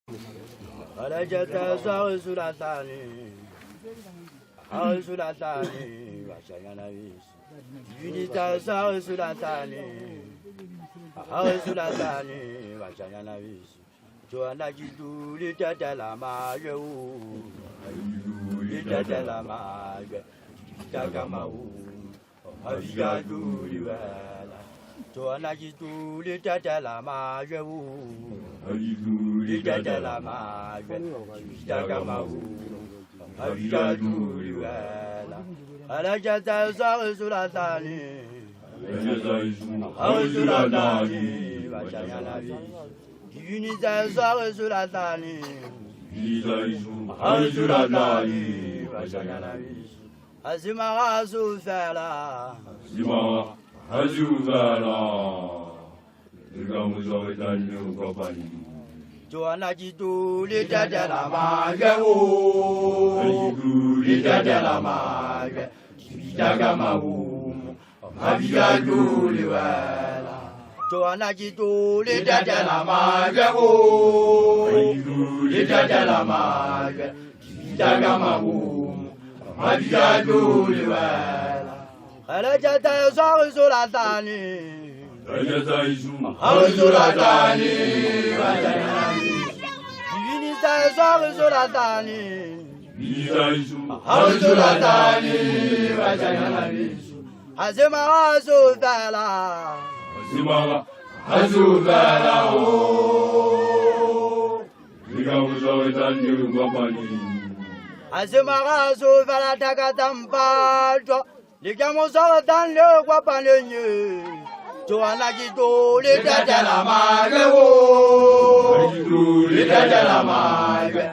Alajata Suratani, Suratani, Vashayanavis, Unita Suratani, Suratani, Vashayanavis, Joanna Jidu, Litatalama, Litatalama, Tagamau, Ashadu, Joanna Jidu, Litatalama, Litatalama, Tagamau, Ashadu, Alajata Suratani, Suratani, Vashayanavis. Unita Suratani, Suratani, Vashayanavis, Azima Azufela, Zima Azufela, the Gamus of the new company. Joanna Jidu, Lita de la Maga, Lita de la Maga, Tagamaum, Aviadu, Liwela. Joanna Jidu, Lita de la Maga, Lita de la Maga, Tagamaum, Aviadu, Liwela. Alajata Suratani, Suratani, Divinita Suratani, Suratani, Azima Azufela, Azufela, the Gamus of the new company. Azima Azufela Tagatampa, the Gamus of the new company. Joanna Jidu, Lita de la Maga, Lita de la Maga,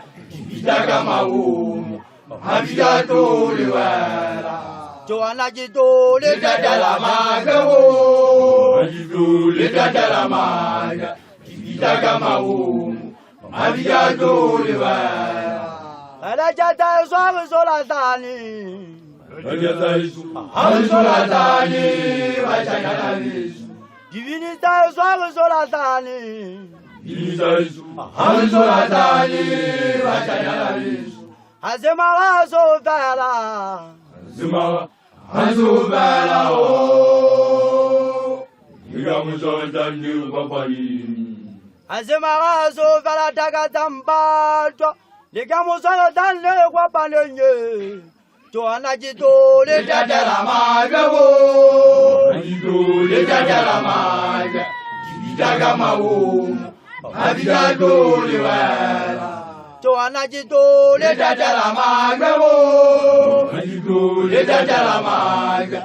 Tagamaum, Aviadu, Liwela. Joanna Jidu, Lita de la Maga, Lita de la Maga, Tagamaum, Aviadu, Liwela. Alajata Suratani, Suratani, Vashayanavis. Divinita Suratani, Suratani, Vashayanavis. Azima Azufela, Azufela, the Gamus of the new company. Azima Azufela Tagatampa, the Gamus of the new company. Joanna Jidu, Lita de la Maga, Lita de la Maga, Tagamaum, Aviadu, Liwela. Joanna Jidu, Lita de la Maga, Lita de la Maga,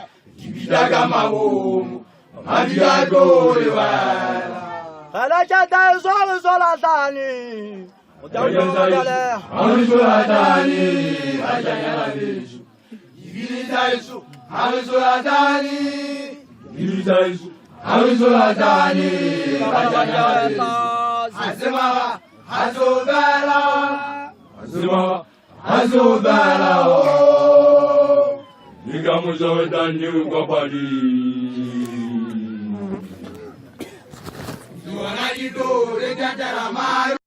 Tagamaum, Aviadu, Liwela. Alajata Suratani, Suratani, Vashayanavis. Suratani, Suratani, Vashayanavis. Azima Azufela, the Gamus of the new company. Joanna Jidu, Lita de la Maga,